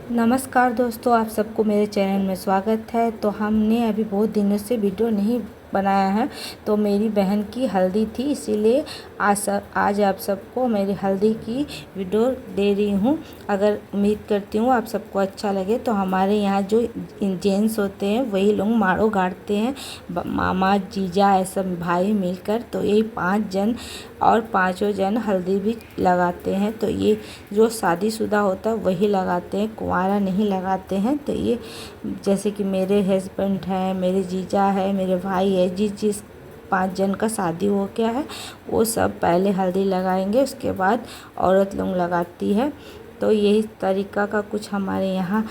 नमस्कार दोस्तों, आप सबको मेरे चैनल में स्वागत है। तो हमने अभी बहुत दिनों से वीडियो नहीं बनाया है, तो मेरी बहन की हल्दी थी, इसीलिए आज आप सबको मेरी हल्दी की वीडियो दे रही हूँ। अगर उम्मीद करती हूँ आप सबको अच्छा लगे। तो हमारे यहाँ जो जेंट्स होते हैं वही लोग माड़ो गाड़ते हैं, मामा जीजा ऐसा भाई मिलकर। तो ये 5 जन और पाँचों जन हल्दी भी लगाते हैं। तो ये जो शादीशुदा होता है वही लगाते हैं, कुंवारा नहीं लगाते हैं। तो ये जैसे कि मेरे हस्बैंड हैं, मेरे जीजा है, मेरे भाई है, जिस 5 जन का शादी हो गया है वो सब पहले हल्दी लगाएंगे, उसके बाद औरत लोग लगाती है। तो यही तरीका का कुछ हमारे यहाँ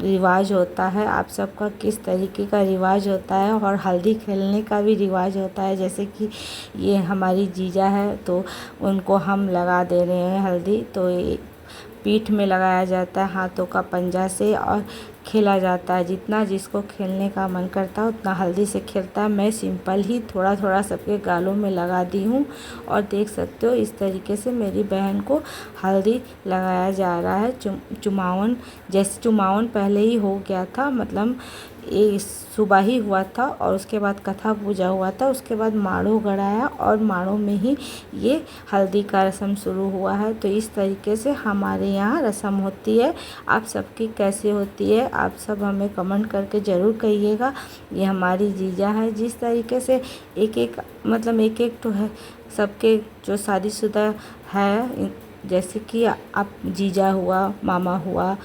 रिवाज होता है। आप सबका किस तरीके का रिवाज होता है? और हल्दी खेलने का भी रिवाज होता है। जैसे कि ये हमारी जीजा है तो उनको हम लगा दे रहे हैं हल्दी। तो ये पीठ में लगाया जाता है, हाथों का पंजा से, और खेला जाता है। जितना जिसको खेलने का मन करता है उतना हल्दी से खेलता है। मैं सिंपल ही थोड़ा थोड़ा सबके गालों में लगा दी हूँ। और देख सकते हो इस तरीके से मेरी बहन को हल्दी लगाया जा रहा है। चुमावन, जैसे चुमावन पहले ही हो गया था, मतलब ये सुबह ही हुआ था और उसके बाद कथा पूजा हुआ था, उसके बाद माड़ो गड़ाया और माड़ो में ही ये हल्दी का रस्म शुरू हुआ है। तो इस तरीके से हमारे यहाँ रस्म होती है। आप सबकी कैसे होती है आप सब हमें कमेंट करके ज़रूर कहिएगा। ये हमारी जीजा है। जिस तरीके से एक एक तो है सबके जो शादीशुदा है, जैसे कि आप जीजा हुआ, मामा हुआ,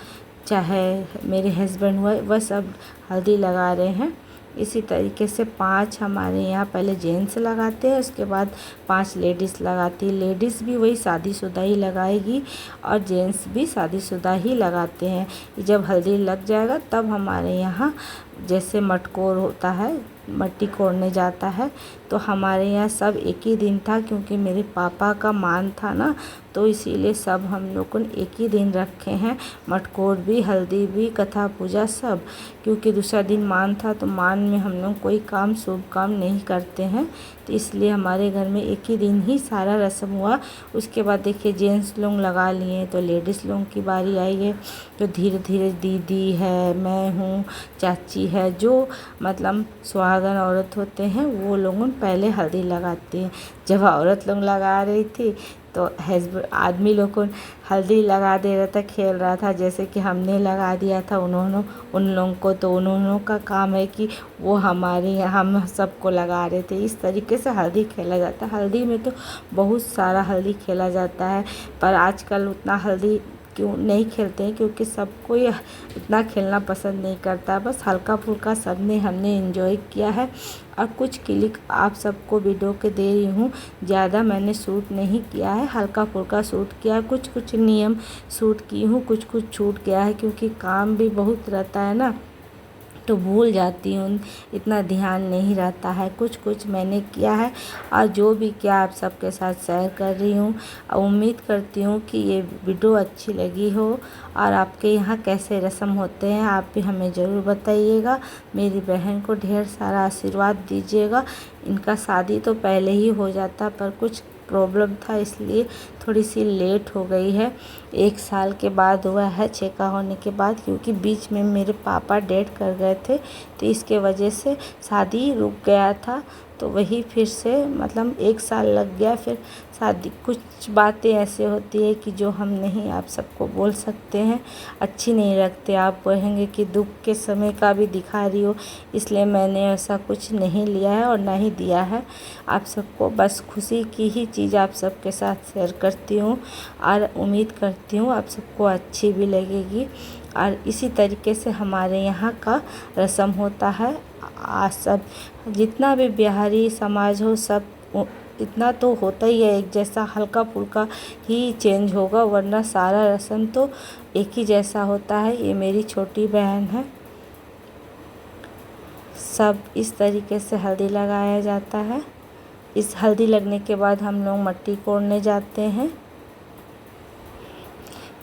चाहे मेरे हस्बैंड हुआ, वह सब हल्दी लगा रहे हैं। इसी तरीके से 5 हमारे यहाँ पहले जेंट्स लगाते हैं, उसके बाद 5 लेडीज़ लगाती है। लेडीज़ भी वही शादीशुदा ही लगाएगी और जेंट्स भी शादीशुदा ही लगाते हैं। जब हल्दी लग जाएगा तब हमारे यहाँ जैसे मटकोर होता है, मट्टी कोड़ने जाता है। तो हमारे यहाँ सब एक ही दिन था, क्योंकि मेरे पापा का मान था ना, तो इसीलिए सब हम लोग ने एक ही दिन रखे हैं। मटकोर भी, हल्दी भी, कथा पूजा सब, क्योंकि दूसरा दिन मान था। तो मान में हम लोग कोई काम, शुभ काम नहीं करते हैं, तो इसलिए हमारे घर में एक ही दिन ही सारा रस्म हुआ। उसके बाद देखिए जेंट्स लोग लगा लिए, तो लेडीज़ लोगों की बारी आई है। तो धीरे धीरे दीदी है, मैं हूँ, चाची है, जो मतलब सुहागन औरत होते हैं वो लोगों पहले हल्दी लगाती हैं। जब औरत लोग लगा रही थी तो आदमी लोग को हल्दी लगा दे रहा था, खेल रहा था, जैसे कि हमने लगा दिया था उन लोगों को। तो उन्होंने का काम है कि वो हमारे हम सबको लगा रहे थे। इस तरीके से हल्दी खेला जाता है। हल्दी में तो बहुत सारा हल्दी खेला जाता है, पर आजकल उतना हल्दी क्यों नहीं खेलते हैं, क्योंकि सबको ये इतना खेलना पसंद नहीं करता। बस हल्का फुल्का सब ने हमने एंजॉय किया है। और कुछ क्लिक आप सबको वीडियो के दे रही हूँ, ज़्यादा मैंने शूट नहीं किया है, हल्का फुल्का शूट किया है। कुछ कुछ नियम शूट की हूँ, कुछ कुछ छूट गया है, क्योंकि काम भी बहुत रहता है ना, तो भूल जाती हूँ, इतना ध्यान नहीं रहता है। कुछ कुछ मैंने किया है और जो भी किया आप सबके साथ शेयर कर रही हूँ। उम्मीद करती हूँ कि ये वीडियो अच्छी लगी हो। और आपके यहाँ कैसे रस्म होते हैं आप भी हमें ज़रूर बताइएगा। मेरी बहन को ढेर सारा आशीर्वाद दीजिएगा। इनका शादी तो पहले ही हो जाता, पर कुछ प्रॉब्लम था इसलिए थोड़ी सी लेट हो गई है। 1 साल के बाद हुआ है, छेका होने के बाद, क्योंकि बीच में मेरे पापा डेथ कर गए थे, तो इसके वजह से शादी रुक गया था। तो वही फिर से मतलब 1 साल लग गया फिर शादी। कुछ बातें ऐसे होती है कि जो हम नहीं आप सबको बोल सकते हैं, अच्छी नहीं लगते। आप कहेंगे कि दुख के समय का भी दिखा रही हो, इसलिए मैंने ऐसा कुछ नहीं लिया है और ना ही दिया है। आप सबको बस खुशी की ही चीज़ आप सबके साथ शेयर करती हूँ और उम्मीद करती हूँ आप सबको अच्छी भी लगेगी। और इसी तरीके से हमारे यहाँ का रस्म होता है। सब जितना भी बिहारी समाज हो, सब इतना तो होता ही है एक जैसा, हल्का फुल्का ही चेंज होगा, वरना सारा रस्म तो एक ही जैसा होता है। ये मेरी छोटी बहन है। सब इस तरीके से हल्दी लगाया जाता है। इस हल्दी लगने के बाद हम लोग मट्टी कोड़ने जाते हैं।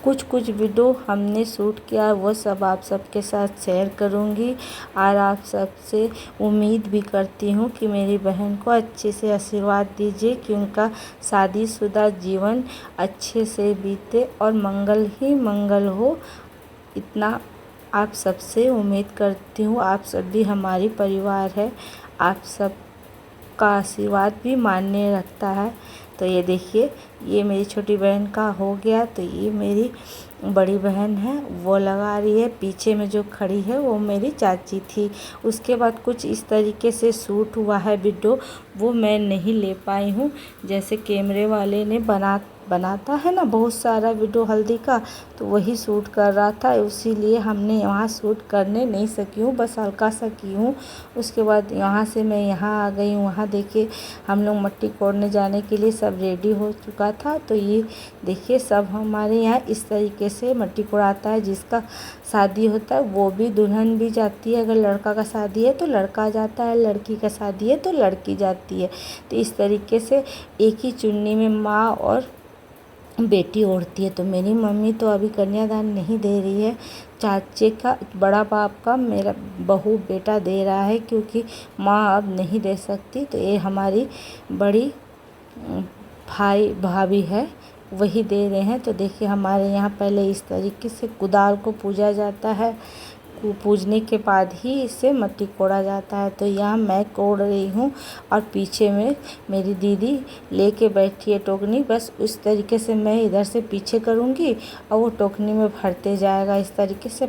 कुछ कुछ वीडियो हमने शूट किया, वो सब आप सबके साथ शेयर करूंगी। और आप सबसे उम्मीद भी करती हूँ कि मेरी बहन को अच्छे से आशीर्वाद दीजिए, कि उनका शादीशुदा जीवन अच्छे से बीते और मंगल ही मंगल हो। इतना आप सबसे उम्मीद करती हूँ। आप सब भी हमारी परिवार है, आप सब का आशीर्वाद भी मान्य रखता है। तो ये देखिए, ये मेरी छोटी बहन का हो गया। तो ये मेरी बड़ी बहन है, वो लगा रही है। पीछे में जो खड़ी है वो मेरी चाची थी। उसके बाद कुछ इस तरीके से शूट हुआ है वीडियो, वो मैं नहीं ले पाई हूँ। जैसे कैमरे वाले ने बनाता है ना बहुत सारा वीडियो हल्दी का, तो वही शूट कर रहा था, इसीलिए हमने वहाँ शूट करने नहीं सकी हूँ, बस हल्का सा की हूँ। उसके बाद यहाँ से मैं यहाँ आ गई हूँ। वहाँ देखिए हम लोग मट्टी कोड़ने जाने के लिए सब रेडी हो चुका था। तो ये देखिए सब हमारे यहाँ इस तरीके से मट्टी कोड़ाता है। जिसका शादी होता है वो भी, दुल्हन भी जाती है। अगर लड़का का शादी है तो लड़का जाता है, लड़की का शादी है तो लड़की जाती है। तो इस तरीके से एक ही चुन्नी में माँ और बेटी ओढ़ती है। तो मेरी मम्मी तो अभी कन्यादान नहीं दे रही है, चाचे का, बड़ा बाप का मेरा बहू बेटा दे रहा है, क्योंकि माँ अब नहीं दे सकती। तो ये हमारी बड़ी भाई भाभी है, वही दे रहे हैं। तो देखिए हमारे यहाँ पहले इस तरीके से कुदाल को पूजा जाता है, पूजने के बाद ही इसे मट्टी कोड़ा जाता है। तो यहाँ मैं कोड़ रही हूँ और पीछे में मेरी दीदी लेके बैठी है टोकनी। बस उस तरीके से मैं इधर से पीछे करूँगी और वो टोकनी में भरते जाएगा। इस तरीके से